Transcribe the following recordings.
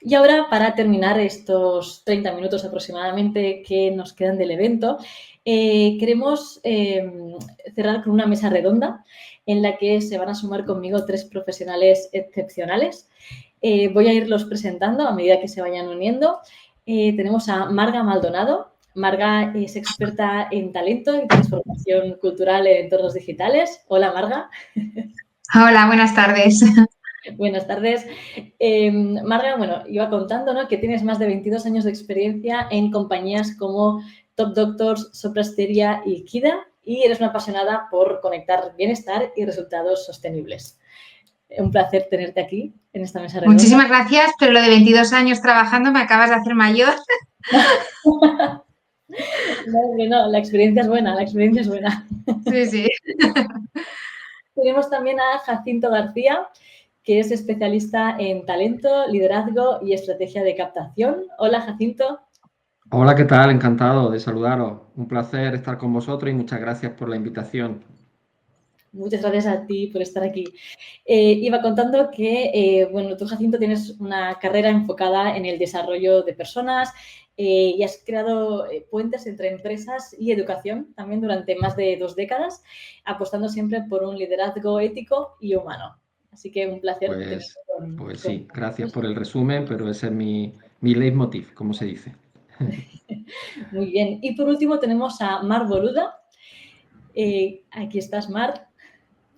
Y ahora, para terminar estos 30 minutos aproximadamente que nos quedan del evento, queremos cerrar con una mesa redonda en la que se van a sumar conmigo 3 profesionales excepcionales. Voy a irlos presentando a medida que se vayan uniendo. Tenemos a Marga Maldonado. Marga es experta en talento y transformación cultural en entornos digitales. Hola, Marga. Hola, buenas tardes. Buenas tardes. Marga, bueno, iba contando, ¿no?, que tienes más de 22 años de experiencia en compañías como Top Doctors, Sopra Steria y Kida, y eres una apasionada por conectar bienestar y resultados sostenibles. Un placer tenerte aquí en esta mesa redonda. Muchísimas gracias, pero lo de 22 años trabajando me acabas de hacer mayor. No, la experiencia es buena, la experiencia es buena. Sí, sí. Tenemos también a Jacinto García, que es especialista en talento, liderazgo y estrategia de captación. Hola, Jacinto. Hola, ¿qué tal? Encantado de saludaros. Un placer estar con vosotros y muchas gracias por la invitación. Muchas gracias a ti por estar aquí. Iba contando que, bueno, tú, Jacinto, tienes una carrera enfocada en el desarrollo de personas y has creado puentes entre empresas y educación también durante más de 2 décadas, apostando siempre por un liderazgo ético y humano. Así que un placer tenerte Pues sí, gracias por el resumen, pero ese es mi leitmotiv, como se dice. Muy bien. Y por último tenemos a Mar Boluda. Aquí estás, Mar.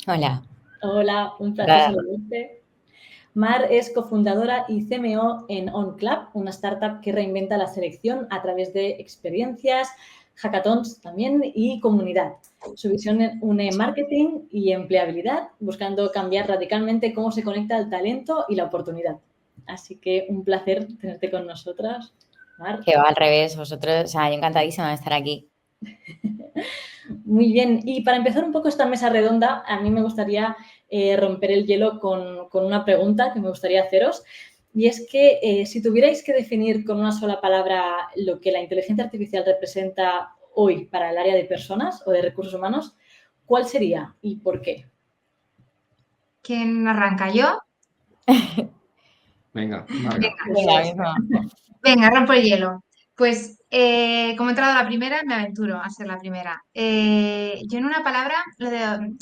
Hola. Hola, un placer saludarte. Mar es cofundadora y CMO en OnClub, una startup que reinventa la selección a través de experiencias, hackathons también y comunidad. Su visión une marketing y empleabilidad, buscando cambiar radicalmente cómo se conecta el talento y la oportunidad. Así que un placer tenerte con nosotras, Mar. Que va al revés, vosotros, o sea, yo encantadísima de estar aquí. Muy bien, y para empezar un poco esta mesa redonda, a mí me gustaría romper el hielo con una pregunta que me gustaría haceros, y es que si tuvierais que definir con una sola palabra lo que la inteligencia artificial representa hoy para el área de personas o de recursos humanos, ¿cuál sería y por qué? ¿Quién arranca? ¿Yo? Venga, Marga. Venga, rompo el hielo. Pues como he entrado a la primera, me aventuro a ser la primera. Yo en una palabra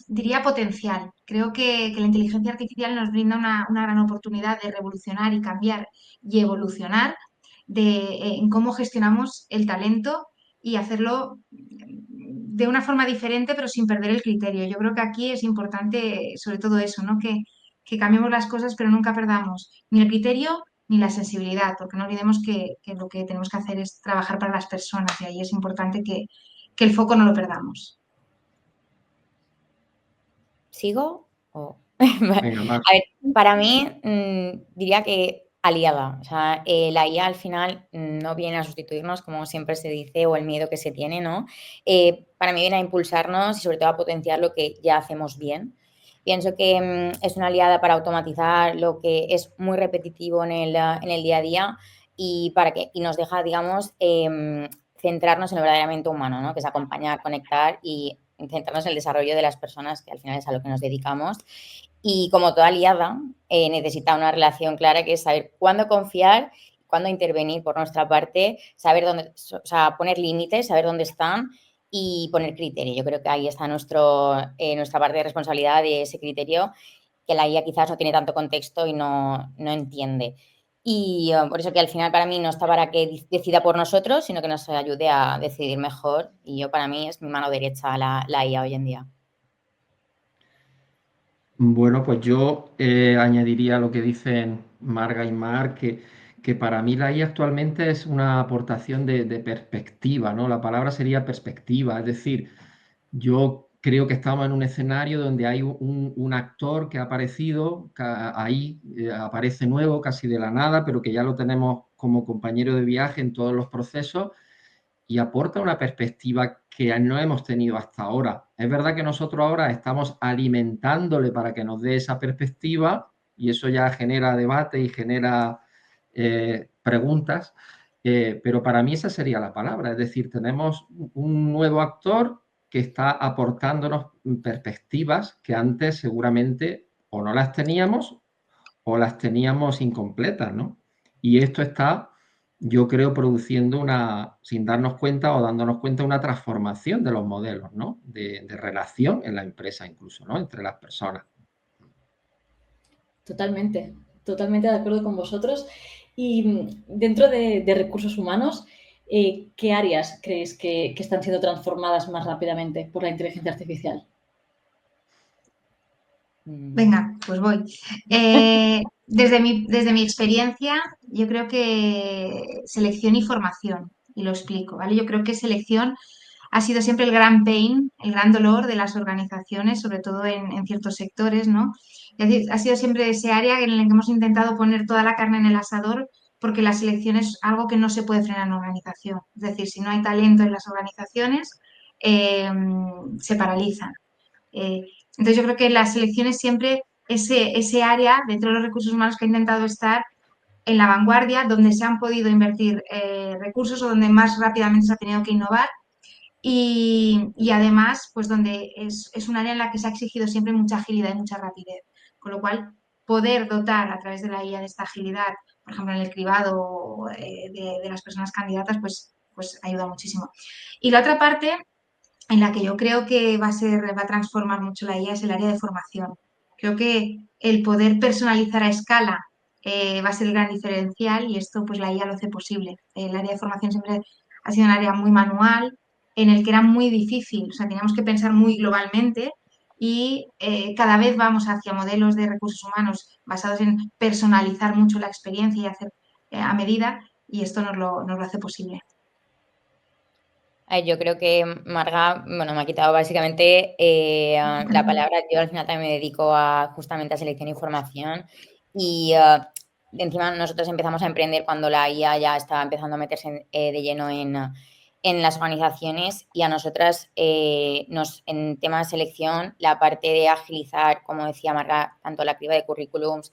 diría potencial. Creo que la inteligencia artificial nos brinda una gran oportunidad de revolucionar y cambiar y evolucionar en cómo gestionamos el talento y hacerlo de una forma diferente, pero sin perder el criterio. Yo creo que aquí es importante sobre todo eso, ¿no? Que cambiemos las cosas, pero nunca perdamos ni el criterio ni la sensibilidad, porque no olvidemos que lo que tenemos que hacer es trabajar para las personas y ahí es importante que el foco no lo perdamos. ¿Sigo? Venga, Marga. A ver, para mí diría que aliada. O sea, la IA al final no viene a sustituirnos, como siempre se dice, o el miedo que se tiene, ¿no? Para mí viene a impulsarnos y sobre todo a potenciar lo que ya hacemos bien. Pienso que es una aliada para automatizar lo que es muy repetitivo en el día a día y nos deja, digamos, centrarnos en lo verdaderamente humano, ¿no? Que es acompañar, conectar y centrarnos en el desarrollo de las personas, que al final es a lo que nos dedicamos. Y como toda aliada, necesita una relación clara, que es saber cuándo confiar, cuándo intervenir por nuestra parte, saber dónde, o sea, poner límites, saber dónde están y poner criterio. Yo creo que ahí está nuestra parte de responsabilidad de ese criterio, que la IA quizás no tiene tanto contexto y no entiende. Y por eso que al final para mí no está para que decida por nosotros, sino que nos ayude a decidir mejor. Y para mí es mi mano derecha la IA hoy en día. Bueno, pues yo añadiría lo que dicen Marga y Mar, que para mí la IA actualmente es una aportación de perspectiva, ¿no? La palabra sería perspectiva, es decir, yo creo que estamos en un escenario donde hay un actor que ha aparecido, ahí aparece nuevo, casi de la nada, pero que ya lo tenemos como compañero de viaje en todos los procesos y aporta una perspectiva que no hemos tenido hasta ahora. Es verdad que nosotros ahora estamos alimentándole para que nos dé esa perspectiva y eso ya genera debate y genera preguntas, pero para mí esa sería la palabra, es decir, tenemos un nuevo actor que está aportándonos perspectivas que antes seguramente o no las teníamos o las teníamos incompletas, ¿no? Y esto está, yo creo, produciendo sin darnos cuenta o dándonos cuenta, una transformación de los modelos, ¿no? De relación en la empresa incluso, ¿no? Entre las personas. Totalmente, totalmente de acuerdo con vosotros. Y dentro de recursos humanos, ¿qué áreas creéis que están siendo transformadas más rápidamente por la inteligencia artificial? Venga, pues voy. Desde mi experiencia, yo creo que selección y formación, y lo explico, ¿vale? Yo creo que selección ha sido siempre el gran pain, el gran dolor de las organizaciones, sobre todo en ciertos sectores, ¿no? Es decir, ha sido siempre ese área en la que hemos intentado poner toda la carne en el asador, porque la selección es algo que no se puede frenar en una organización. Es decir, si no hay talento en las organizaciones, eh, se paralizan. Eh, entonces yo creo que la selección es siempre ese área dentro de los recursos humanos que ha intentado estar en la vanguardia, donde se han podido invertir recursos o donde más rápidamente se ha tenido que innovar y además, pues donde es un área en la que se ha exigido siempre mucha agilidad y mucha rapidez. Con lo cual, poder dotar a través de la IA de esta agilidad, por ejemplo, en el cribado de las personas candidatas, pues ayuda muchísimo. Y la otra parte en la que yo creo que va a transformar mucho la IA es el área de formación. Creo que el poder personalizar a escala va a ser el gran diferencial y esto pues la IA lo hace posible. El área de formación siempre ha sido un área muy manual, en el que era muy difícil, o sea, teníamos que pensar muy globalmente y cada vez vamos hacia modelos de recursos humanos basados en personalizar mucho la experiencia y hacer a medida y esto nos lo hace posible. Yo creo que Marga, bueno, me ha quitado básicamente la palabra. Yo al final también me dedico justamente a selección e información y encima nosotros empezamos a emprender cuando la IA ya estaba empezando a meterse de lleno en las organizaciones y a nosotras en tema de selección, la parte de agilizar, como decía Marga, tanto la criba de currículums,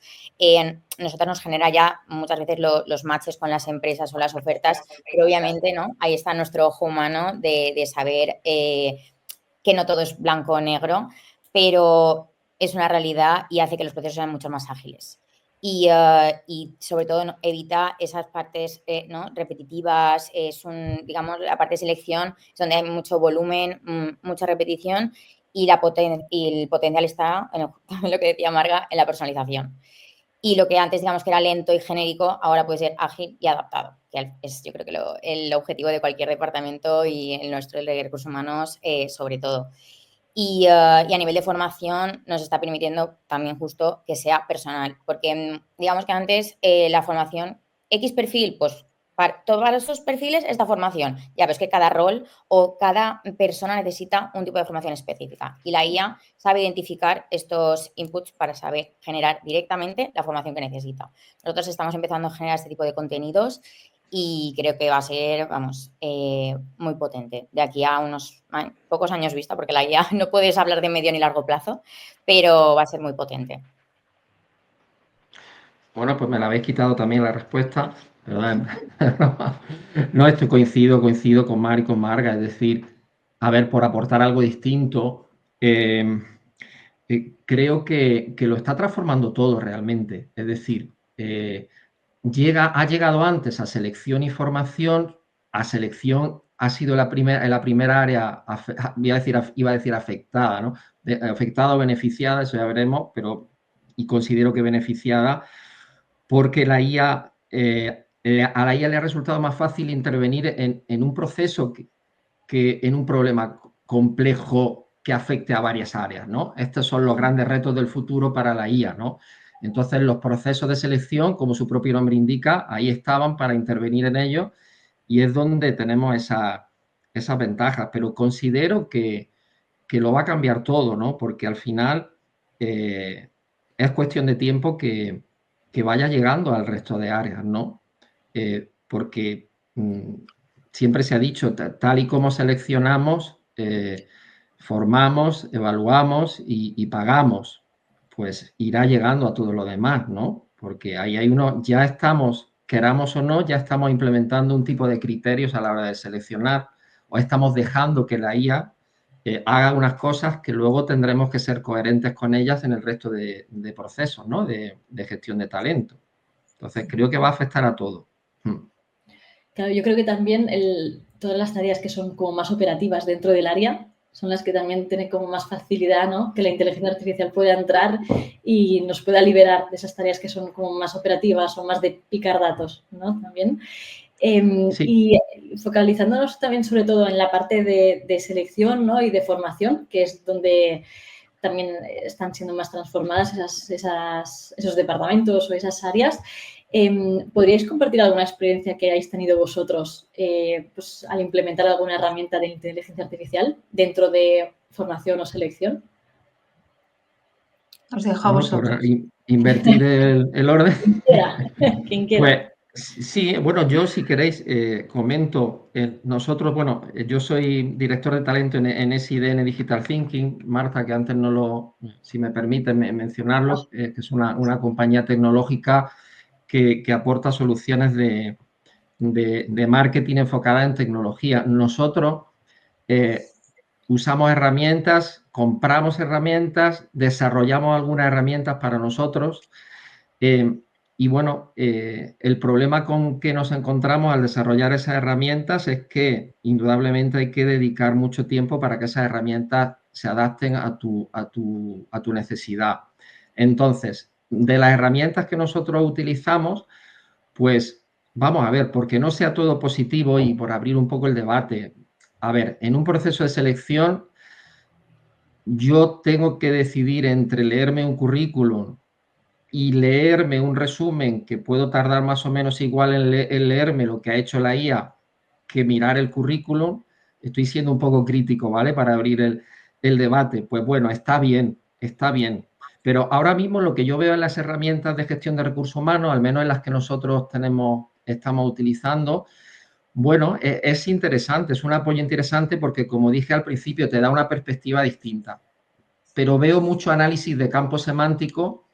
nosotras nos genera ya muchas veces los matches con las empresas o las ofertas, pero obviamente, ¿no? Ahí está nuestro ojo humano de saber que no todo es blanco o negro, pero es una realidad y hace que los procesos sean mucho más ágiles. Y sobre todo, ¿no?, evita esas partes ¿no?, repetitivas, digamos, la parte de selección es donde hay mucho volumen, mucha repetición y el potencial está, en lo que decía Marga, en la personalización. Y lo que antes, digamos, que era lento y genérico, ahora puede ser ágil y adaptado, que es, yo creo que el objetivo de cualquier departamento y el nuestro, el de recursos humanos, sobre todo. Y a nivel de formación nos está permitiendo también justo que sea personal, porque digamos que antes la formación, X perfil, pues para todos esos perfiles esta formación. Ya ves que cada rol o cada persona necesita un tipo de formación específica y la IA sabe identificar estos inputs para saber generar directamente la formación que necesita. Nosotros estamos empezando a generar este tipo de contenidos y creo que va a ser, vamos, muy potente. De aquí a unos pocos años vista, porque la IA no puedes hablar de medio ni largo plazo, pero va a ser muy potente. Bueno, pues me la habéis quitado también la respuesta, ¿verdad? No, esto coincido con Mar y con Marga, es decir, a ver, por aportar algo distinto, creo que lo está transformando todo realmente. Es decir, ha llegado antes a selección y formación, a selección ha sido la primera área, iba a decir afectada, ¿no? Afectada o beneficiada, eso ya veremos, pero y considero que beneficiada, porque a la IA le ha resultado más fácil intervenir en un proceso que en un problema complejo que afecte a varias áreas, ¿no? Estos son los grandes retos del futuro para la IA, ¿no? Entonces, los procesos de selección, como su propio nombre indica, ahí estaban para intervenir en ellos y es donde tenemos esas ventajas, pero considero que lo va a cambiar todo, ¿no? Porque al final es cuestión de tiempo que vaya llegando al resto de áreas, ¿no? Porque siempre se ha dicho, tal y como seleccionamos, formamos, evaluamos y pagamos, pues irá llegando a todo lo demás, ¿no? Porque ahí ya estamos, queramos o no, ya estamos implementando un tipo de criterios a la hora de seleccionar o estamos dejando que la IA haga unas cosas que luego tendremos que ser coherentes con ellas en el resto de procesos, ¿no? De gestión de talento. Entonces, creo que va a afectar a todo. Claro, yo creo que también todas las tareas que son como más operativas dentro del área son las que también tienen como más facilidad, ¿no? Que la inteligencia artificial pueda entrar y nos pueda liberar de esas tareas que son como más operativas o más de picar datos, ¿no? También. Sí. Y focalizándonos también sobre todo en la parte de selección, ¿no? Y de formación, que es donde también están siendo más transformadas esos departamentos o esas áreas. ¿Podríais compartir alguna experiencia que hayáis tenido vosotros pues, al implementar alguna herramienta de inteligencia artificial dentro de formación o selección? Os dejo a Bueno, por vosotros. invertir el orden. Quien quiera, quien quiera. Pues sí, bueno, yo si queréis comento, nosotros, bueno, yo soy director de talento en SIDN Digital Thinking, Marta, que antes no lo, si me permite mencionarlo, que es una compañía tecnológica que aporta soluciones de marketing enfocada en tecnología. Nosotros usamos herramientas, compramos herramientas, desarrollamos algunas herramientas para nosotros. Y bueno, el problema con que nos encontramos al desarrollar esas herramientas es que indudablemente hay que dedicar mucho tiempo para que esas herramientas se adapten a tu necesidad. Entonces, de las herramientas que nosotros utilizamos, pues vamos a ver, porque no sea todo positivo y por abrir un poco el debate. A ver, en un proceso de selección, yo tengo que decidir entre leerme un currículum y leerme un resumen que puedo tardar más o menos igual en leerme lo que ha hecho la IA que mirar el currículum. Estoy siendo un poco crítico, ¿vale? Para abrir el debate. Pues bueno, está bien, está bien. Pero ahora mismo lo que yo veo en las herramientas de gestión de recursos humanos, al menos en las que nosotros estamos utilizando, bueno, es interesante, es un apoyo interesante porque, como dije al principio, te da una perspectiva distinta. Pero veo mucho análisis de campo semántico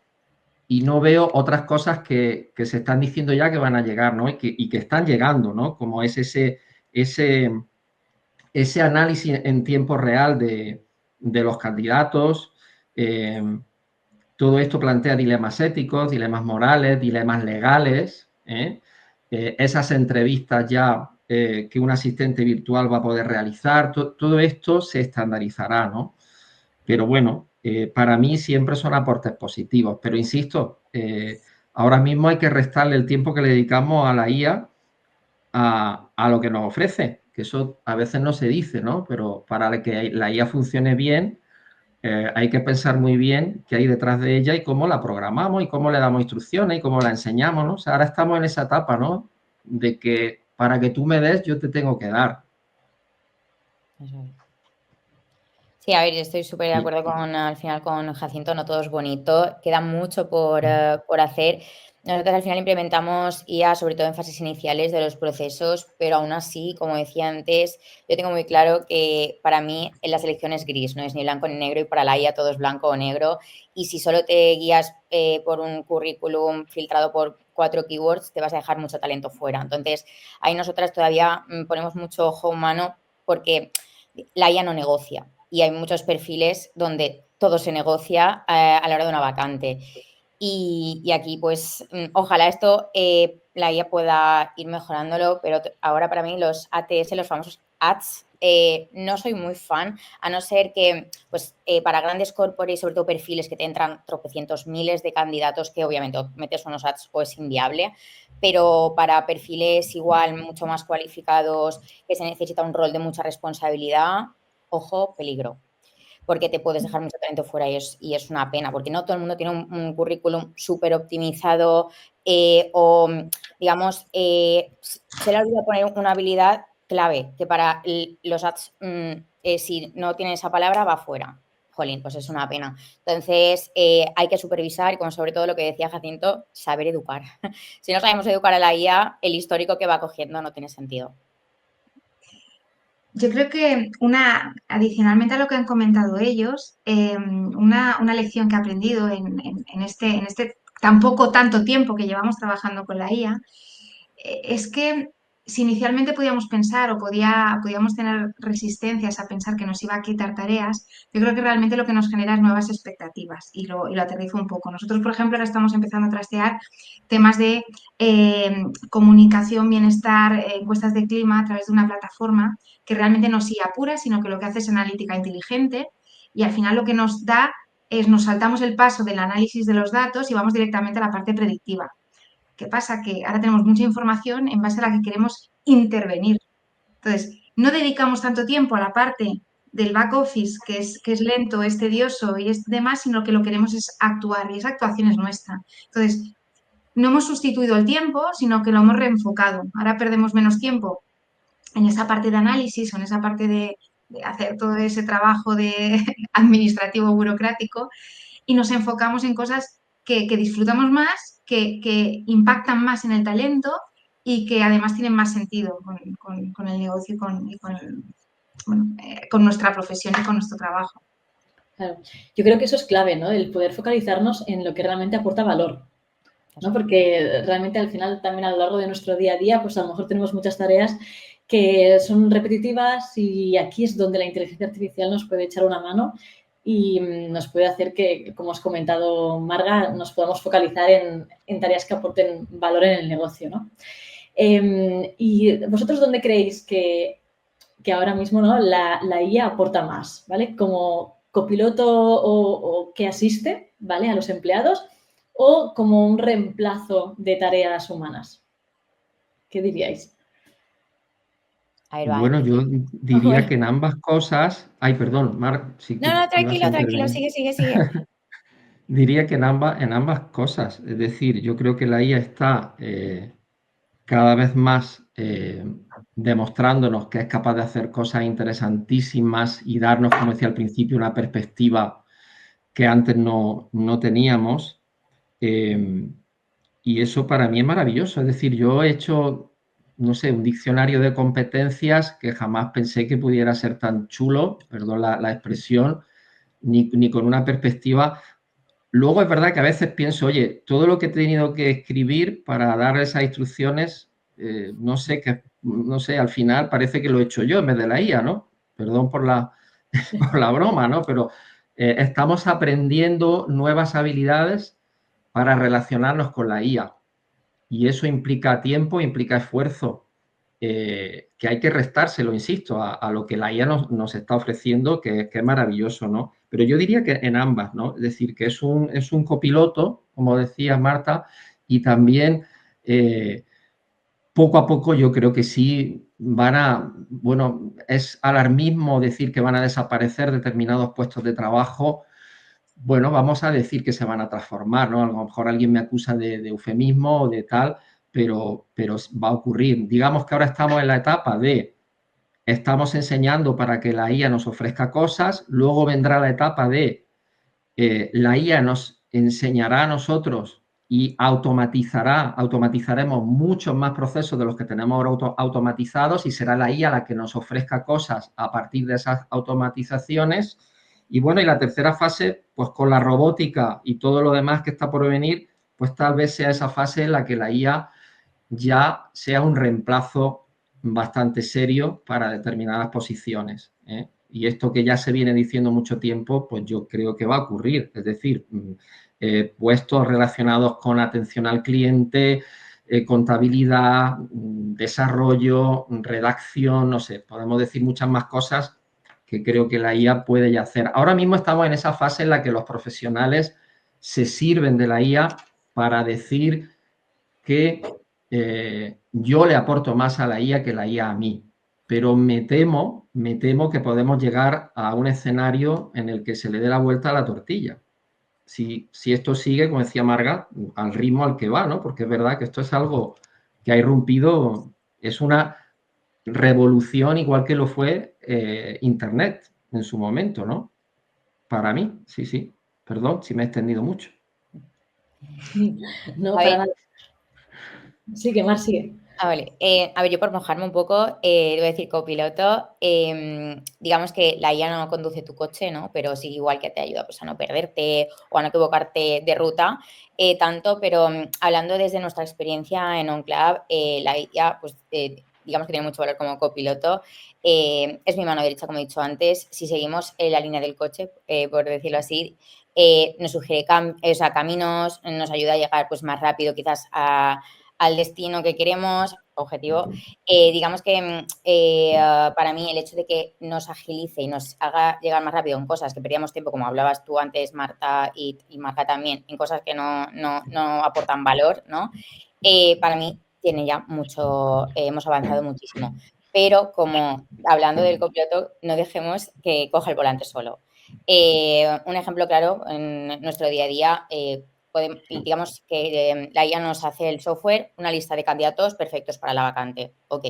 y no veo otras cosas que se están diciendo ya que van a llegar, ¿no? Y que están llegando, ¿no? Como es ese análisis en tiempo real de los candidatos. Todo esto plantea dilemas éticos, dilemas morales, dilemas legales. Esas entrevistas ya que un asistente virtual va a poder realizar, todo esto se estandarizará, ¿no? Pero bueno, para mí siempre son aportes positivos. Pero insisto, ahora mismo hay que restarle el tiempo que le dedicamos a la IA a lo que nos ofrece, que eso a veces no se dice, ¿no? Pero para que la IA funcione bien, hay que pensar muy bien qué hay detrás de ella y cómo la programamos y cómo le damos instrucciones y cómo la enseñamos, ¿no? O sea, ahora estamos en esa etapa, ¿no? De que para que tú me des, yo te tengo que dar. Eso es. Sí, a ver, estoy súper de acuerdo al final con Jacinto, no todo es bonito, queda mucho por hacer. Nosotros al final implementamos IA sobre todo en fases iniciales de los procesos, pero aún así, como decía antes, yo tengo muy claro que para mí en la selección es gris, no es ni blanco ni negro y para la IA todo es blanco o negro. Y si solo te guías por un currículum filtrado por 4 keywords, te vas a dejar mucho talento fuera. Entonces, ahí nosotras todavía ponemos mucho ojo humano porque la IA no negocia y hay muchos perfiles donde todo se negocia a la hora de una vacante. Y aquí, pues, ojalá esto la IA pueda ir mejorándolo, pero ahora para mí los ATS, los famosos ads, no soy muy fan, a no ser que, pues, para grandes corporates, sobre todo perfiles que te entran tropecientos miles de candidatos, que obviamente o metes unos ads o es inviable, pero para perfiles igual mucho más cualificados, que se necesita un rol de mucha responsabilidad, ojo, peligro, porque te puedes dejar mucho talento fuera y es una pena, porque no todo el mundo tiene un currículum súper optimizado o, digamos, se le olvida poner una habilidad clave, que para los ads, si no tiene esa palabra, va fuera. Jolín, pues es una pena. Entonces, hay que supervisar y, como sobre todo lo que decía Jacinto, saber educar. Si no sabemos educar a la IA, el histórico que va cogiendo no tiene sentido. Yo creo que adicionalmente a lo que han comentado ellos, una lección que he aprendido en este tan poco tanto tiempo que llevamos trabajando con la IA, es que si inicialmente podíamos pensar o podíamos tener resistencias a pensar que nos iba a quitar tareas, yo creo que realmente lo que nos genera es nuevas expectativas y lo aterrizo un poco. Nosotros, por ejemplo, ahora estamos empezando a trastear temas de comunicación, bienestar, encuestas de clima a través de una plataforma que realmente no sigue apura, sino que lo que hace es analítica inteligente y al final lo que nos da es nos saltamos el paso del análisis de los datos y vamos directamente a la parte predictiva. ¿Qué pasa? Que ahora tenemos mucha información en base a la que queremos intervenir. Entonces, no dedicamos tanto tiempo a la parte del back office, que es lento, es tedioso y es demás, sino que lo que queremos es actuar y esa actuación es nuestra. Entonces, no hemos sustituido el tiempo, sino que lo hemos reenfocado. Ahora perdemos menos tiempo en esa parte de análisis o en esa parte de hacer todo ese trabajo de administrativo burocrático y nos enfocamos en cosas que disfrutamos más, que impactan más en el talento y que además tienen más sentido con el negocio con nuestra profesión y con nuestro trabajo. Claro. Yo creo que eso es clave, ¿no? El poder focalizarnos en lo que realmente aporta valor, ¿no? Porque realmente al final también a lo largo de nuestro día a día, pues a lo mejor tenemos muchas tareas que son repetitivas y aquí es donde la inteligencia artificial nos puede echar una mano y nos puede hacer que, como has comentado, Marga, nos podamos focalizar en tareas que aporten valor en el negocio, ¿no? ¿Y vosotros dónde creéis que ahora mismo, ¿no? la IA aporta más, ¿vale? Como copiloto o que asiste, ¿vale? A los empleados o como un reemplazo de tareas humanas. ¿Qué diríais? A ver, va, Bueno, yo diría bueno. que en ambas cosas, ay, perdón, Marc, si No, ibas a tranquilo, intervenir. sigue. Diría que en ambas cosas, es decir, yo creo que la IA está cada vez más demostrándonos que es capaz de hacer cosas interesantísimas y darnos, como decía al principio, una perspectiva que antes no teníamos. Y eso para mí es maravilloso. Es decir, yo he hecho, no sé, un diccionario de competencias que jamás pensé que pudiera ser tan chulo, perdón la expresión, ni con una perspectiva. Luego es verdad que a veces pienso, oye, todo lo que he tenido que escribir para dar esas instrucciones, no sé, al final parece que lo he hecho yo en vez de la IA, ¿no? Perdón por por la broma, ¿no? Pero estamos aprendiendo nuevas habilidades para relacionarnos con la IA. Y eso implica tiempo, implica esfuerzo, que hay que restárselo, insisto, a lo que la IA nos está ofreciendo, que es maravilloso, ¿no? Pero yo diría que en ambas, ¿no? Es decir, que es un copiloto, como decía Marta, y también poco a poco yo creo que sí bueno, es alarmismo decir que van a desaparecer determinados puestos de trabajo. Bueno, vamos a decir que se van a transformar, ¿no? A lo mejor alguien me acusa de eufemismo o de tal, pero va a ocurrir. Digamos que ahora estamos en la etapa de estamos enseñando para que la IA nos ofrezca cosas, luego vendrá la etapa de la IA nos enseñará a nosotros y automatizaremos muchos más procesos de los que tenemos ahora automatizados y será la IA la que nos ofrezca cosas a partir de esas automatizaciones. Y bueno, y la tercera fase, pues con la robótica y todo lo demás que está por venir, pues tal vez sea esa fase en la que la IA ya sea un reemplazo bastante serio para determinadas posiciones, ¿eh? Y esto que ya se viene diciendo mucho tiempo, pues yo creo que va a ocurrir. Es decir, puestos relacionados con atención al cliente, contabilidad, desarrollo, redacción, no sé, podemos decir muchas más cosas que creo que la IA puede ya hacer. Ahora mismo estamos en esa fase en la que los profesionales se sirven de la IA para decir que yo le aporto más a la IA que la IA a mí. Pero me temo que podemos llegar a un escenario en el que se le dé la vuelta a la tortilla. Si esto sigue, como decía Marga, al ritmo al que va, ¿no? Porque es verdad que esto es algo que ha irrumpido, es una revolución igual que lo fue Internet en su momento, ¿no? Para mí, sí. Perdón si me he extendido mucho. No, A para ver, nada. Sigue, Mar, sigue. vale. A ver, yo por mojarme un poco, te voy a decir copiloto. Digamos que la IA no conduce tu coche, ¿no? Pero sí igual que te ayuda pues, a no perderte o a no equivocarte de ruta tanto, pero hablando desde nuestra experiencia en OnClub, la IA pues, digamos que tiene mucho valor como copiloto. Es mi mano derecha, como he dicho antes. Si seguimos en la línea del coche, por decirlo así, nos sugiere caminos, nos ayuda a llegar pues, más rápido quizás al destino que queremos, objetivo. Digamos que para mí el hecho de que nos agilice y nos haga llegar más rápido en cosas que perdíamos tiempo, como hablabas tú antes, Marta, y Marta también, en cosas que no aportan valor, ¿no? Para mí tiene ya mucho, hemos avanzado muchísimo. Pero como hablando del copiloto, no dejemos que coja el volante solo. Un ejemplo claro en nuestro día a día, digamos que la IA nos hace el software una lista de candidatos perfectos para la vacante, ok,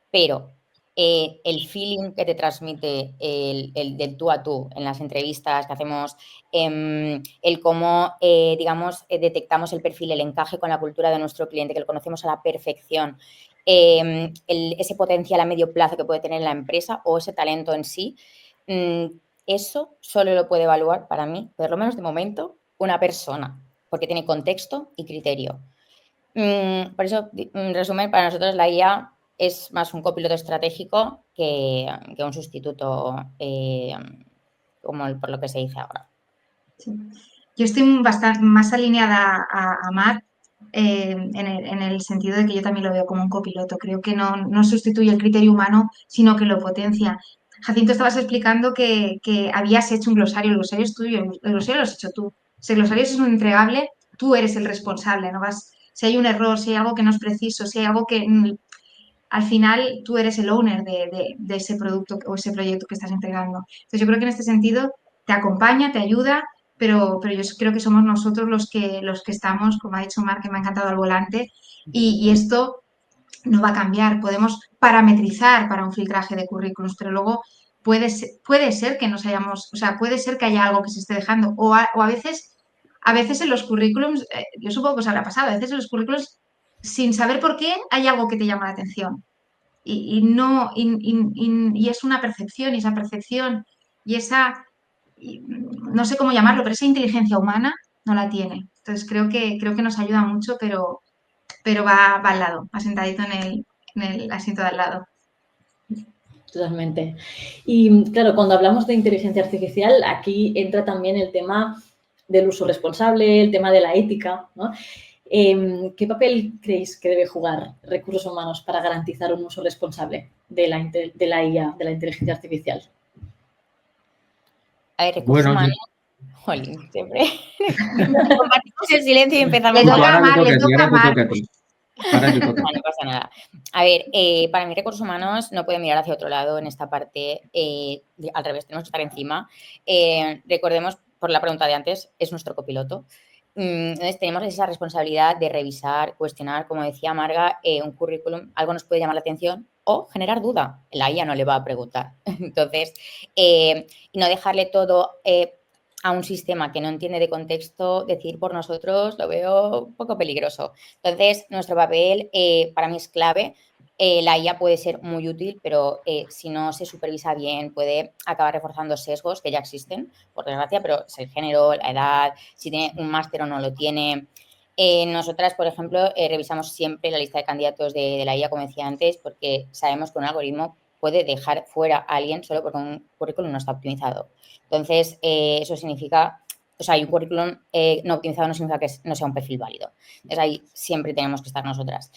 pero el feeling que te transmite el del tú a tú en las entrevistas que hacemos, el cómo, digamos, detectamos el perfil, el encaje con la cultura de nuestro cliente, que lo conocemos a la perfección, ese potencial a medio plazo que puede tener la empresa o ese talento en sí, eso solo lo puede evaluar para mí, por lo menos de momento, una persona, porque tiene contexto y criterio. Por eso, en resumen, para nosotros la IA es más un copiloto estratégico que un sustituto, por lo que se dice ahora. Sí. Yo estoy bastante más alineada a Mar en el sentido de que yo también lo veo como un copiloto. Creo que no sustituye el criterio humano, sino que lo potencia. Jacinto, estabas explicando que habías hecho un glosario. El glosario es tuyo, el glosario lo has hecho tú. Si el glosario es un entregable, tú eres el responsable. ¿No? Si hay un error, si hay algo que no es preciso, si hay algo que al final tú eres el owner de ese producto o ese proyecto que estás entregando. Entonces yo creo que en este sentido te acompaña, te ayuda, pero yo creo que somos nosotros los que estamos, como ha dicho Marc, que me ha encantado al volante, y esto no va a cambiar. Podemos parametrizar para un filtraje de currículums, pero luego puede ser que nos hayamos, o sea, puede ser que haya algo que se esté dejando, o a veces en los currículums, yo supongo que os habrá pasado, a veces en los currículums, sin saber por qué, hay algo que te llama la atención. Y es una percepción, y esa percepción y no sé cómo llamarlo, pero esa inteligencia humana no la tiene. Entonces creo que nos ayuda mucho, pero va al lado, va sentadito en el asiento de al lado. Totalmente. Y claro, cuando hablamos de inteligencia artificial, aquí entra también el tema del uso responsable, el tema de la ética, ¿no? ¿Qué papel creéis que debe jugar recursos humanos para garantizar un uso responsable de la IA, de la inteligencia artificial? A ver, recursos Bueno, humanos, jolín, siempre compartimos el silencio y empezamos Le a toca a ahora te Mar, toca le a ti, toca ahora a te Mar. toca a ti. Ahora te toca a No, ti. no pasa nada. A ver, para mí recursos humanos no pueden mirar hacia otro lado en esta parte, al revés, tenemos que estar encima. Recordemos, por la pregunta de antes, es nuestro copiloto. Entonces tenemos esa responsabilidad de revisar, cuestionar, como decía Marga, un currículum, algo nos puede llamar la atención o generar duda. La IA no le va a preguntar. Entonces, y no dejarle todo a un sistema que no entiende de contexto, decir por nosotros lo veo un poco peligroso. Entonces, nuestro papel para mí es clave. La IA puede ser muy útil, pero si no se supervisa bien, puede acabar reforzando sesgos que ya existen, por desgracia, pero es el género, la edad, si tiene un máster o no lo tiene. Nosotras, por ejemplo, revisamos siempre la lista de candidatos de la IA, como decía antes, porque sabemos que un algoritmo puede dejar fuera a alguien solo porque un currículum no está optimizado. Entonces, eso significa, o sea, hay un currículum no optimizado no significa que no sea un perfil válido. Entonces, ahí siempre tenemos que estar nosotras.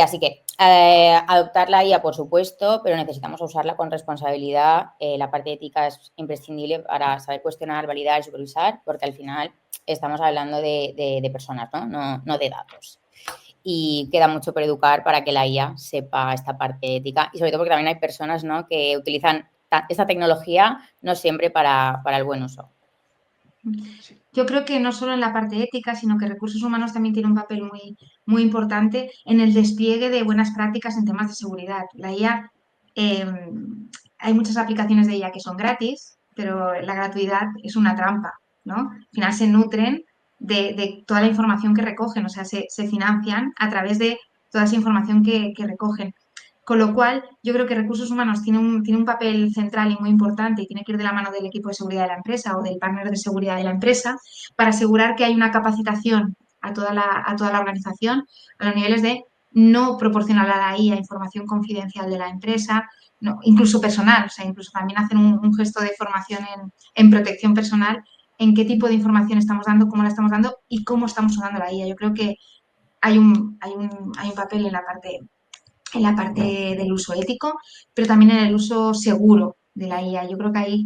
Así que adoptar la IA, por supuesto, pero necesitamos usarla con responsabilidad. La parte ética es imprescindible para saber cuestionar, validar y supervisar, porque al final estamos hablando de personas, no de datos. Y queda mucho por educar para que la IA sepa esta parte ética y sobre todo porque también hay personas, ¿no?, que utilizan esta tecnología no siempre para el buen uso. Yo creo que no solo en la parte ética, sino que recursos humanos también tiene un papel muy, muy importante en el despliegue de buenas prácticas en temas de seguridad. La IA, hay muchas aplicaciones de IA que son gratis, pero la gratuidad es una trampa, ¿no? Al final se nutren de toda la información que recogen, o sea, se financian a través de toda esa información que recogen. Con lo cual, yo creo que recursos humanos tiene un papel central y muy importante y tiene que ir de la mano del equipo de seguridad de la empresa o del partner de seguridad de la empresa para asegurar que hay una capacitación a toda la organización a los niveles de no proporcionar a la IA información confidencial de la empresa, no, incluso personal, o sea, incluso también hacen un gesto de formación en protección personal, en qué tipo de información estamos dando, cómo la estamos dando y cómo estamos usando la IA. Yo creo que hay un papel en la parte del uso ético, pero también en el uso seguro de la IA. Yo creo que ahí,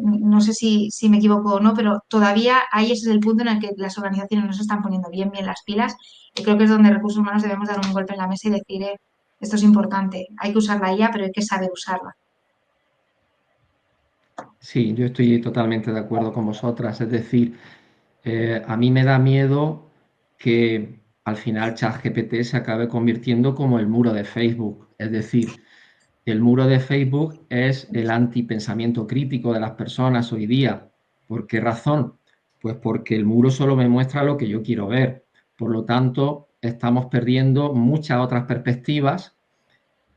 no sé si me equivoco o no, pero todavía ahí ese es el punto en el que las organizaciones no se están poniendo bien las pilas, y creo que es donde recursos humanos debemos dar un golpe en la mesa y decir, esto es importante, hay que usar la IA, pero hay que saber usarla. Sí, yo estoy totalmente de acuerdo con vosotras. Es decir, a mí me da miedo que al final ChatGPT se acabe convirtiendo como el muro de Facebook. Es decir, el muro de Facebook es el antipensamiento crítico de las personas hoy día. ¿Por qué razón? Pues porque el muro solo me muestra lo que yo quiero ver. Por lo tanto, estamos perdiendo muchas otras perspectivas.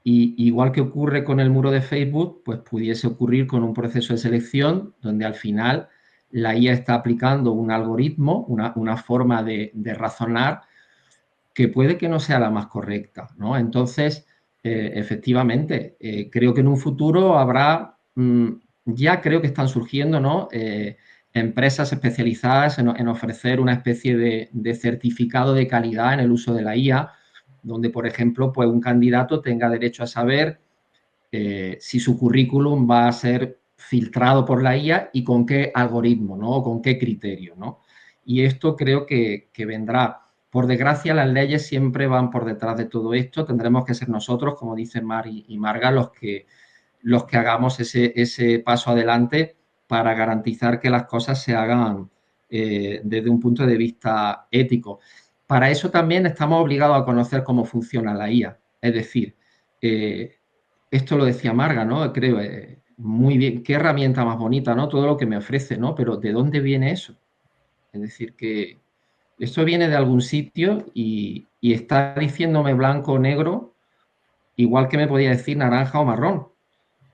Y igual que ocurre con el muro de Facebook, pues pudiese ocurrir con un proceso de selección donde al final la IA está aplicando un algoritmo, una forma de razonar que puede que no sea la más correcta, ¿no? Entonces, efectivamente, creo que en un futuro habrá, ya creo que están surgiendo, ¿no? Empresas especializadas en ofrecer una especie de certificado de calidad en el uso de la IA, donde, por ejemplo, pues un candidato tenga derecho a saber si su currículum va a ser filtrado por la IA y con qué algoritmo, ¿no? O con qué criterio, ¿no? Y esto creo que vendrá. Por desgracia, las leyes siempre van por detrás de todo esto. Tendremos que ser nosotros, como dicen Mar y Marga, los que hagamos ese paso adelante para garantizar que las cosas se hagan desde un punto de vista ético. Para eso también estamos obligados a conocer cómo funciona la IA. Es decir, esto lo decía Marga, ¿no? Creo, muy bien, qué herramienta más bonita, ¿no? Todo lo que me ofrece, ¿no? Pero ¿de dónde viene eso? Es decir, que esto viene de algún sitio y está diciéndome blanco o negro, igual que me podía decir naranja o marrón,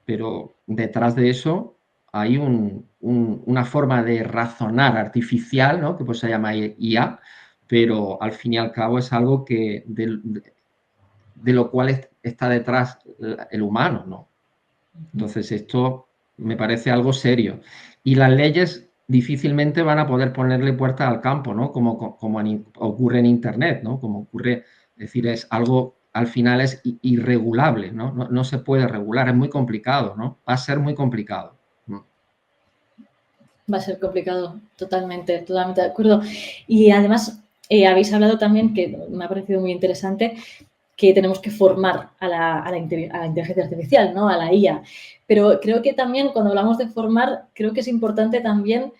pero detrás de eso hay una forma de razonar artificial, ¿no? Que pues se llama IA, pero al fin y al cabo es algo que de lo cual está detrás el humano, ¿no? Entonces esto me parece algo serio. Y las leyes difícilmente van a poder ponerle puertas al campo, ¿no? Como ocurre en Internet, ¿no? Como ocurre, es decir, es algo, al final es irregulable, ¿no? No se puede regular, es muy complicado, ¿no? Va a ser muy complicado. Va a ser complicado, totalmente de acuerdo. Y además, habéis hablado también, que me ha parecido muy interesante, que tenemos que formar a la inteligencia artificial, ¿no? A la IA. Pero creo que también cuando hablamos de formar, creo que es importante también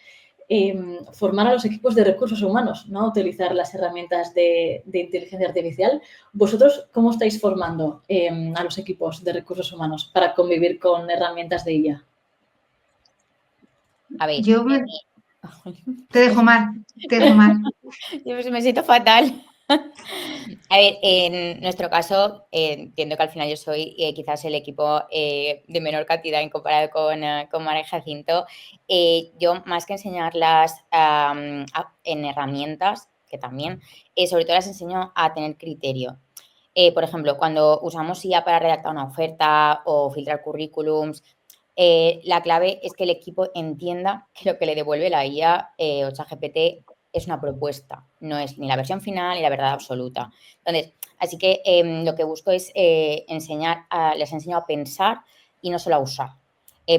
formar a los equipos de recursos humanos, ¿no? Utilizar las herramientas de inteligencia artificial. ¿Vosotros cómo estáis formando a los equipos de recursos humanos para convivir con herramientas de IA? A ver, Yo te dejo mal. yo me siento fatal. A ver, en nuestro caso, entiendo que al final yo soy quizás el equipo de menor cantidad en comparado con Mara y Jacinto. Yo, más que enseñarlas en herramientas, que también, sobre todo las enseño a tener criterio. Por ejemplo, cuando usamos IA para redactar una oferta o filtrar currículums, la clave es que el equipo entienda que lo que le devuelve la IA o ChatGPT es una propuesta, no es ni la versión final ni la verdad absoluta. Entonces, así que lo que busco es les enseño a pensar y no solo a usar.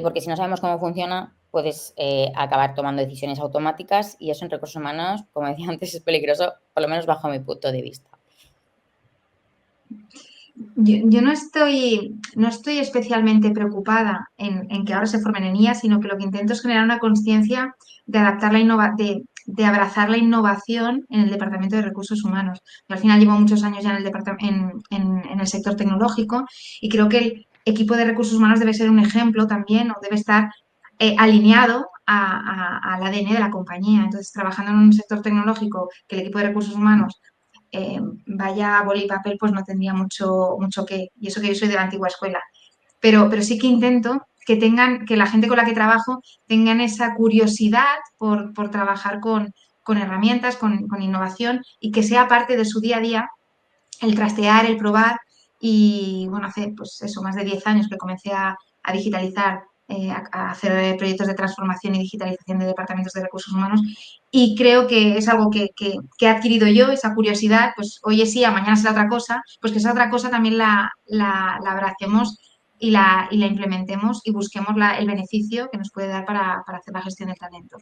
Porque si no sabemos cómo funciona, puedes acabar tomando decisiones automáticas y eso en recursos humanos, como decía antes, es peligroso, por lo menos bajo mi punto de vista. Yo no estoy especialmente preocupada en que ahora se formen en IA, sino que lo que intento es generar una conciencia de adaptar de abrazar la innovación en el Departamento de Recursos Humanos. Yo al final llevo muchos años ya en el sector tecnológico y creo que el equipo de recursos humanos debe ser un ejemplo también, o debe estar alineado al ADN de la compañía. Entonces, trabajando en un sector tecnológico, que el equipo de recursos humanos vaya a boli y papel, pues no tendría mucho que, y eso que yo soy de la antigua escuela. Pero sí que intento que la gente con la que trabajo tengan esa curiosidad por trabajar con con herramientas, con innovación y que sea parte de su día a día el trastear, el probar y bueno, hace pues eso, más de 10 años que comencé a digitalizar, a hacer proyectos de transformación y digitalización de departamentos de recursos humanos y creo que es algo que he adquirido yo, esa curiosidad, pues hoy es sí, mañana será otra cosa, pues que esa otra cosa también la abracemos y la implementemos y busquemos el beneficio que nos puede dar para hacer la gestión del talento.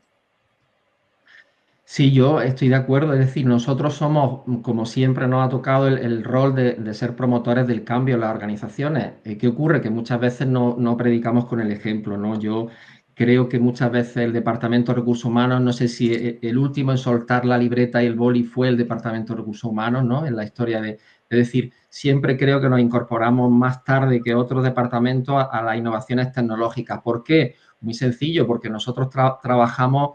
Sí, yo estoy de acuerdo, es decir, nosotros somos, como siempre nos ha tocado el rol de ser promotores del cambio en las organizaciones. ¿Qué ocurre? Que muchas veces no predicamos con el ejemplo, ¿no? Yo creo que muchas veces el Departamento de Recursos Humanos, no sé si el último en soltar la libreta y el boli fue el Departamento de Recursos Humanos, ¿no? En la historia es decir, siempre creo que nos incorporamos más tarde que otros departamentos a las innovaciones tecnológicas. ¿Por qué? Muy sencillo, porque nosotros trabajamos.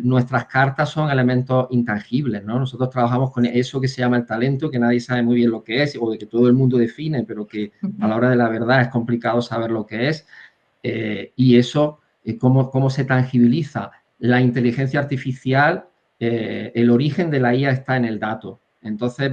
Nuestras cartas son elementos intangibles, ¿no? Nosotros trabajamos con eso que se llama el talento, que nadie sabe muy bien lo que es, o de que todo el mundo define, pero que a la hora de la verdad es complicado saber lo que es. Y eso, ¿cómo se tangibiliza? La inteligencia artificial, el origen de la IA está en el dato. Entonces,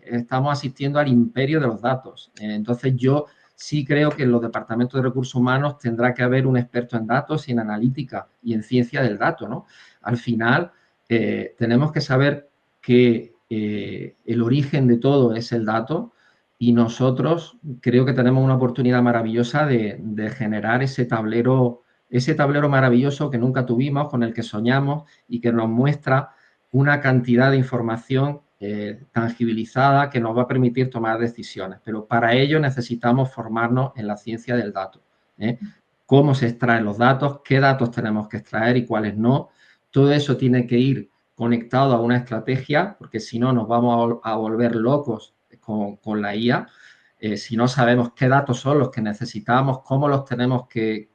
estamos asistiendo al imperio de los datos. Entonces, yo sí creo que en los departamentos de recursos humanos tendrá que haber un experto en datos y en analítica y en ciencia del dato, ¿no? Al final, tenemos que saber que el origen de todo es el dato y nosotros creo que tenemos una oportunidad maravillosa de generar ese tablero maravilloso que nunca tuvimos, con el que soñamos y que nos muestra una cantidad de información tangibilizada que nos va a permitir tomar decisiones. Pero para ello necesitamos formarnos en la ciencia del dato. Cómo se extraen los datos, qué datos tenemos que extraer y cuáles no. Todo eso tiene que ir conectado a una estrategia, porque si no nos vamos a volver locos con la IA. Si no sabemos qué datos son los que necesitamos, cómo los tenemos que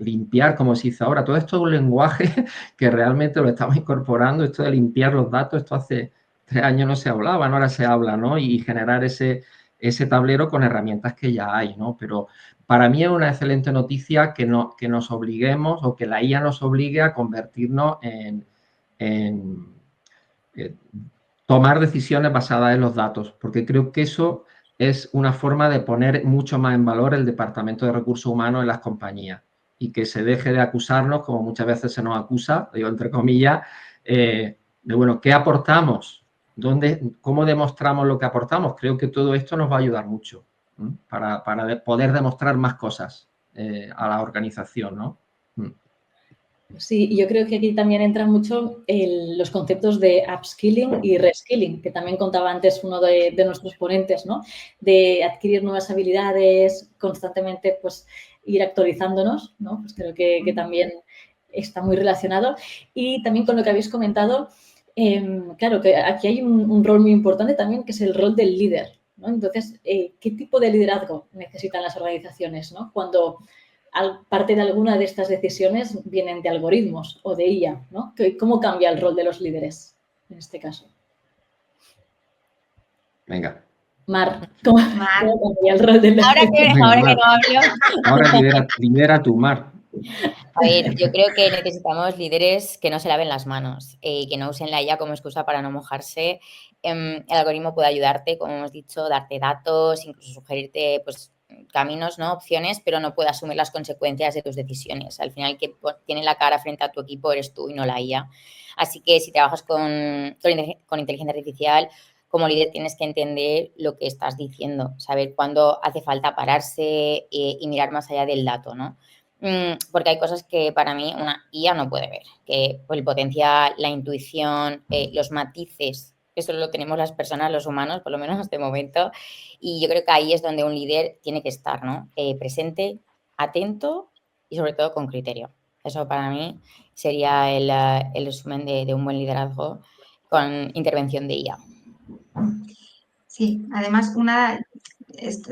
limpiar, como se dice ahora. Todo esto es un lenguaje que realmente lo estamos incorporando, esto de limpiar los datos, esto hace 3 años no se hablaba, ¿no? Ahora se habla, ¿no? Y generar ese tablero con herramientas que ya hay, ¿no? Pero para mí es una excelente noticia que nos obliguemos o que la IA nos obligue a convertirnos en tomar decisiones basadas en los datos, porque creo que eso es una forma de poner mucho más en valor el Departamento de Recursos Humanos en las compañías y que se deje de acusarnos, como muchas veces se nos acusa, digo entre comillas, de, bueno, ¿qué aportamos? ¿Cómo demostramos lo que aportamos? Creo que todo esto nos va a ayudar mucho para poder demostrar más cosas a la organización, ¿no? Sí, y yo creo que aquí también entran mucho los conceptos de upskilling y reskilling, que también contaba antes uno de nuestros ponentes, ¿no? De adquirir nuevas habilidades, constantemente pues ir actualizándonos, ¿no? Pues creo que también está muy relacionado. Y también con lo que habéis comentado, claro, que aquí hay un rol muy importante también, que es el rol del líder, ¿no? Entonces, ¿qué tipo de liderazgo necesitan las organizaciones, ¿no? Cuando parte de alguna de estas decisiones vienen de algoritmos o de IA, ¿no? ¿Cómo cambia el rol de los líderes en este caso? Venga. Mar, ¿cómo cambia el rol de los líderes? Ahora que no hablo. Ahora lidera tú, Mar. A ver, yo creo que necesitamos líderes que no se laven las manos, que no usen la IA como excusa para no mojarse. El algoritmo puede ayudarte, como hemos dicho, darte datos, incluso sugerirte pues, caminos, ¿no? Opciones, pero no puede asumir las consecuencias de tus decisiones. Al final, que tiene la cara frente a tu equipo eres tú y no la IA. Así que si trabajas con inteligencia artificial, como líder tienes que entender lo que estás diciendo, saber cuándo hace falta pararse y mirar más allá del dato, ¿no? Porque hay cosas que para mí una IA no puede ver, que el potencial, la intuición, los matices, eso lo tenemos las personas, los humanos, por lo menos hasta el momento, y yo creo que ahí es donde un líder tiene que estar, ¿no? Presente, atento y sobre todo con criterio. Eso para mí sería el resumen de un buen liderazgo con intervención de IA. Sí, además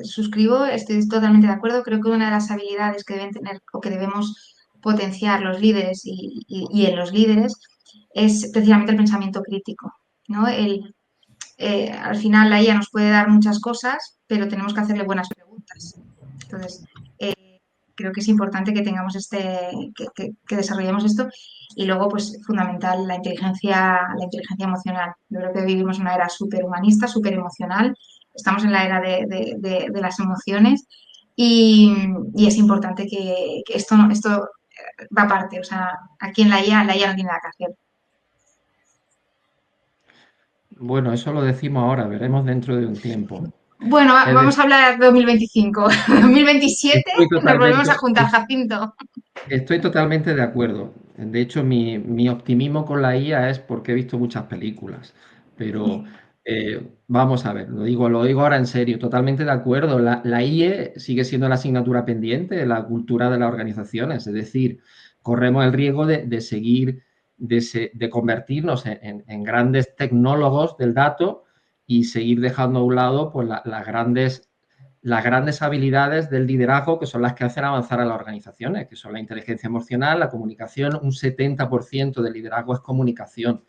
suscribo, estoy totalmente de acuerdo. Creo que una de las habilidades que deben tener o que debemos potenciar los líderes y en los líderes es precisamente el pensamiento crítico, ¿no? Al final la IA nos puede dar muchas cosas, pero tenemos que hacerle buenas preguntas. Entonces, creo que es importante que tengamos que desarrollemos esto. Y luego, pues fundamental, la inteligencia emocional. Yo creo que vivimos una era súper humanista, súper emocional. Estamos en la era de las emociones y es importante que esto va aparte. O sea, aquí en la IA no tiene nada que hacer. Bueno, eso lo decimos ahora, veremos dentro de un tiempo. Bueno, Es vamos a hablar de 2025. 2027 estoy nos volvemos a totalmente, juntar, Jacinto. estoy totalmente de acuerdo. De hecho, mi optimismo con la IA es porque he visto muchas películas. Pero vamos a ver, lo digo ahora en serio, totalmente de acuerdo. La IE sigue siendo la asignatura pendiente de la cultura de las organizaciones. Es decir, corremos el riesgo de seguir, de convertirnos en grandes tecnólogos del dato y seguir dejando a un lado pues, las grandes habilidades del liderazgo que son las que hacen avanzar a las organizaciones, que son la inteligencia emocional, la comunicación. Un 70% del liderazgo es comunicación.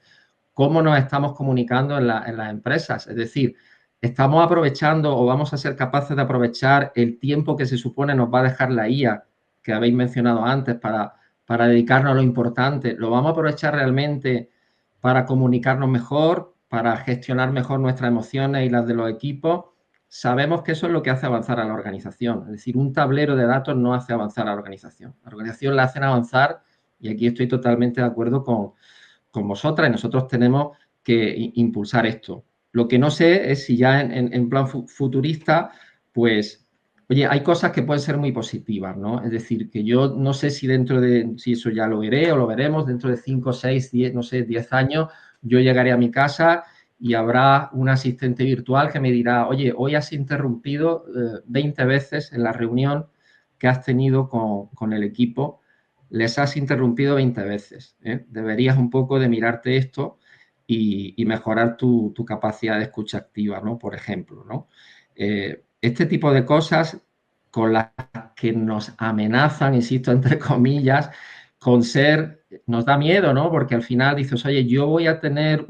¿Cómo nos estamos comunicando en las empresas? Es decir, ¿estamos aprovechando o vamos a ser capaces de aprovechar el tiempo que se supone nos va a dejar la IA, que habéis mencionado antes, para dedicarnos a lo importante? ¿Lo vamos a aprovechar realmente para comunicarnos mejor, para gestionar mejor nuestras emociones y las de los equipos? Sabemos que eso es lo que hace avanzar a la organización. Es decir, un tablero de datos no hace avanzar a la organización. La organización la hacen avanzar, y aquí estoy totalmente de acuerdo con vosotras, y nosotros tenemos que impulsar esto. Lo que no sé es si ya en plan futurista, pues, oye, hay cosas que pueden ser muy positivas, ¿no? Es decir, que yo no sé si si eso ya lo veré o lo veremos, dentro de 5, 6, 10, no sé, 10 años, yo llegaré a mi casa y habrá un asistente virtual que me dirá, oye, hoy has interrumpido 20 veces en la reunión que has tenido con el equipo, les has interrumpido 20 veces. Deberías un poco de mirarte esto y mejorar tu capacidad de escucha activa, ¿no? Por ejemplo, ¿no? Este tipo de cosas con las que nos amenazan, insisto, entre comillas, nos da miedo, ¿no? Porque al final dices, oye, yo voy a tener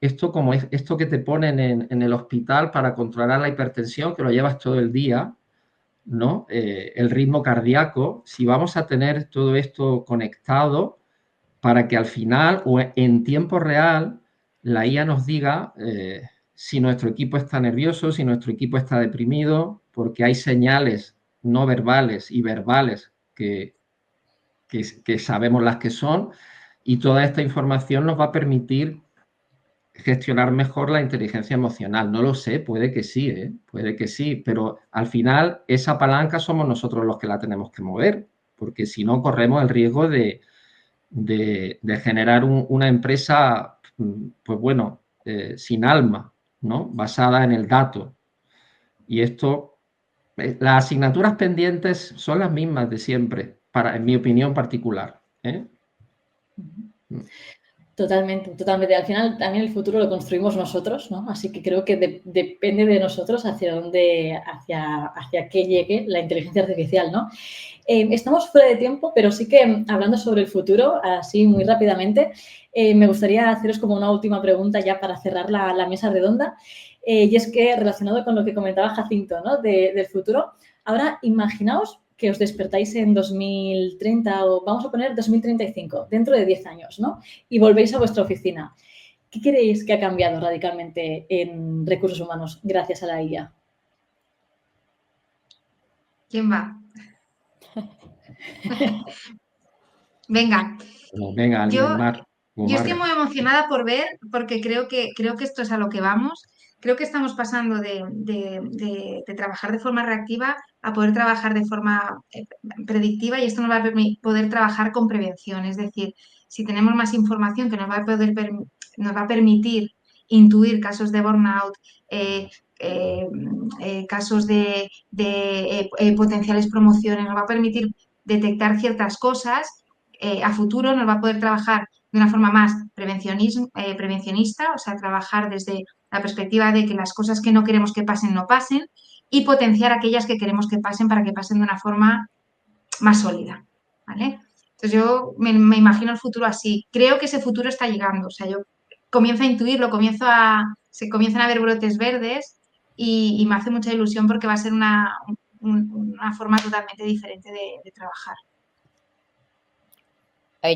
esto que te ponen en el hospital para controlar la hipertensión, que lo llevas todo el día, ¿no? El ritmo cardíaco, si vamos a tener todo esto conectado para que al final o en tiempo real la IA nos diga si nuestro equipo está nervioso, si nuestro equipo está deprimido, porque hay señales no verbales y verbales que sabemos las que son, y toda esta información nos va a permitir gestionar mejor la inteligencia emocional. No lo sé, puede que sí, pero al final esa palanca somos nosotros los que la tenemos que mover, porque si no corremos el riesgo de generar una empresa, pues bueno, sin alma, ¿no? Basada en el dato. Y esto, las asignaturas pendientes son las mismas de siempre, en mi opinión particular. Totalmente, totalmente. Al final también el futuro lo construimos nosotros, ¿no? Así que creo que depende de nosotros hacia qué llegue la inteligencia artificial, ¿no? Estamos fuera de tiempo, pero sí que hablando sobre el futuro, así muy rápidamente, me gustaría haceros como una última pregunta ya para cerrar la mesa redonda. Y es que relacionado con lo que comentaba Jacinto, ¿no? Del futuro, ahora imaginaos que os despertáis en 2030 o vamos a poner 2035, dentro de 10 años, ¿no? Y volvéis a vuestra oficina. ¿Qué creéis que ha cambiado radicalmente en recursos humanos gracias a la IA? ¿Quién va? Venga. Venga, Yo, Mar. yo estoy muy emocionada por ver, porque creo que esto es a lo que vamos. Creo que estamos pasando de trabajar de forma reactiva a poder trabajar de forma predictiva, y esto nos va a poder trabajar con prevención. Es decir, si tenemos más información que nos va a permitir intuir casos de burnout, casos de potenciales promociones, nos va a permitir detectar ciertas cosas. A futuro nos va a poder trabajar de una forma más prevencionista, o sea, trabajar desde la perspectiva de que las cosas que no queremos que pasen no pasen, y potenciar aquellas que queremos que pasen para que pasen de una forma más sólida, ¿vale? Entonces yo me imagino el futuro así. Creo que ese futuro está llegando, o sea, yo comienzo a intuirlo, se comienzan a ver brotes verdes y me hace mucha ilusión porque va a ser una forma totalmente diferente de trabajar.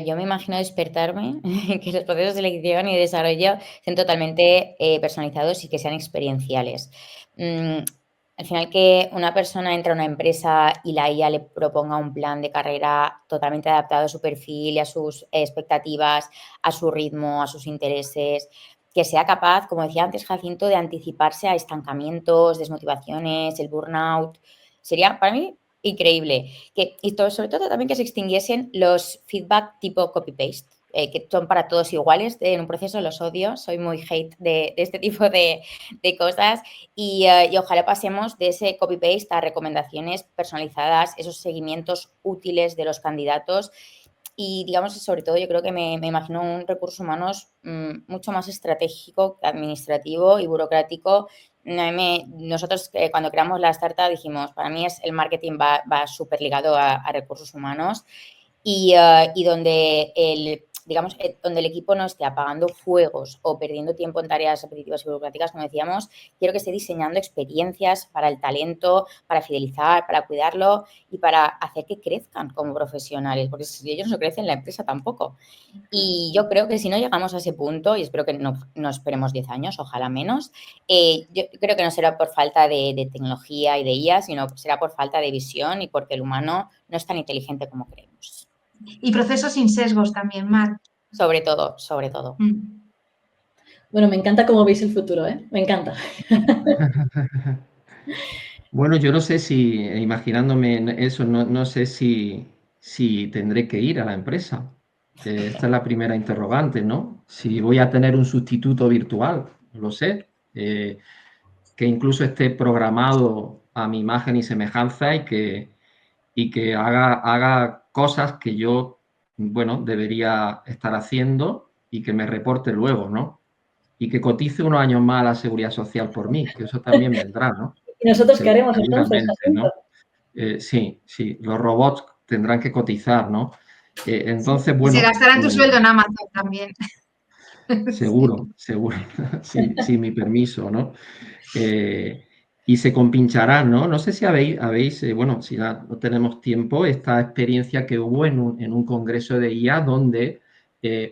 Yo me imagino despertarme, que los procesos de selección y desarrollo sean totalmente personalizados y que sean experienciales. Al final, que una persona entra a una empresa y la IA le proponga un plan de carrera totalmente adaptado a su perfil y a sus expectativas, a su ritmo, a sus intereses, que sea capaz, como decía antes Jacinto, de anticiparse a estancamientos, desmotivaciones, el burnout, sería para mí increíble. Sobre todo también que se extinguiesen los feedback tipo copy-paste, que son para todos iguales. En un proceso los odio, soy muy hate de este tipo de cosas y ojalá pasemos de ese copy-paste a recomendaciones personalizadas, esos seguimientos útiles de los candidatos y, digamos, sobre todo yo creo que me imagino un recursos humanos mucho más estratégico, administrativo y burocrático. Nosotros cuando creamos la startup dijimos, para mí el marketing va súper ligado a recursos humanos y donde donde el equipo no esté apagando fuegos o perdiendo tiempo en tareas repetitivas y burocráticas, como decíamos, quiero que esté diseñando experiencias para el talento, para fidelizar, para cuidarlo y para hacer que crezcan como profesionales, porque si ellos no crecen, la empresa tampoco. Y yo creo que si no llegamos a ese punto, y espero que no esperemos 10 años, ojalá menos, yo creo que no será por falta de tecnología y de IA, sino será por falta de visión y porque el humano no es tan inteligente como creemos. Y procesos sin sesgos también, Mar. Sobre todo, sobre todo. Bueno, me encanta cómo veis el futuro, ¿eh? Me encanta. Bueno, yo no sé si, imaginándome eso, no sé si tendré que ir a la empresa. Esta es la primera interrogante, ¿no? Si voy a tener un sustituto virtual, no lo sé. Que incluso esté programado a mi imagen y semejanza y que haga cosas que yo, bueno, debería estar haciendo y que me reporte luego, ¿no? Y que cotice unos años más a la Seguridad Social por mí, que eso también vendrá, ¿no? ¿Y nosotros qué haremos entonces, Seguramente, ¿no? Sí, los robots tendrán que cotizar, ¿no? Entonces, Y se bueno, gastarán tu sueldo en Amazon también. seguro, sin mi permiso, ¿no? Y se compincharán, ¿no? No sé si habéis bueno, si no tenemos tiempo, esta experiencia que hubo en un congreso de IA donde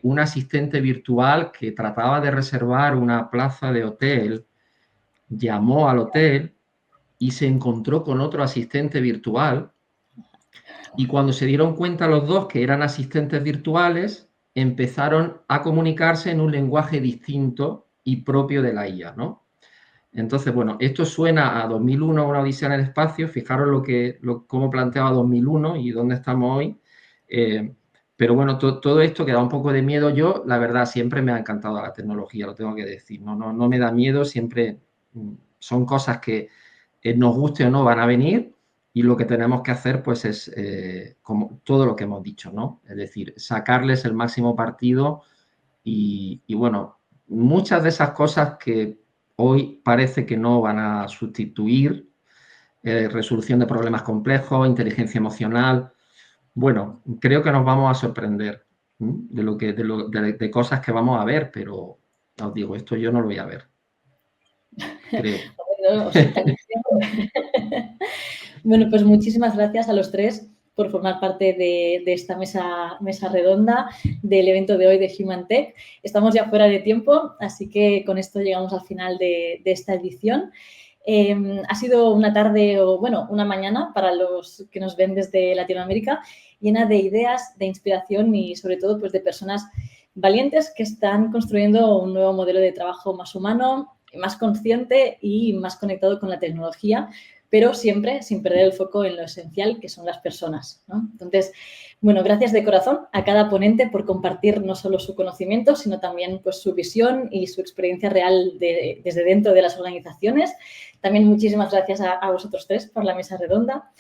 un asistente virtual que trataba de reservar una plaza de hotel llamó al hotel y se encontró con otro asistente virtual y cuando se dieron cuenta los dos que eran asistentes virtuales, empezaron a comunicarse en un lenguaje distinto y propio de la IA, ¿no? Entonces, bueno, esto suena a 2001, una odisea en el espacio. Fijaros cómo planteaba 2001 y dónde estamos hoy. Pero bueno, todo esto que da un poco de miedo. Yo, la verdad, siempre me ha encantado la tecnología, lo tengo que decir. No me da miedo, siempre son cosas que nos guste o no van a venir y lo que tenemos que hacer pues es como todo lo que hemos dicho, ¿no? Es decir, sacarles el máximo partido y bueno, muchas de esas cosas que hoy parece que no van a sustituir, resolución de problemas complejos, inteligencia emocional. Bueno, creo que nos vamos a sorprender de cosas que vamos a ver, pero os digo, esto yo no lo voy a ver. Creo. Bueno, pues muchísimas gracias a los tres por formar parte de esta mesa redonda del evento de hoy de Human Tech. Estamos ya fuera de tiempo, así que con esto llegamos al final de esta edición. Ha sido una tarde o, bueno, una mañana para los que nos ven desde Latinoamérica llena de ideas, de inspiración y, sobre todo, pues de personas valientes que están construyendo un nuevo modelo de trabajo más humano, más consciente y más conectado con la tecnología, pero siempre sin perder el foco en lo esencial, que son las personas, ¿no? Entonces, bueno, gracias de corazón a cada ponente por compartir no solo su conocimiento, sino también pues, su visión y su experiencia real desde dentro de las organizaciones. También muchísimas gracias a vosotros tres por la mesa redonda.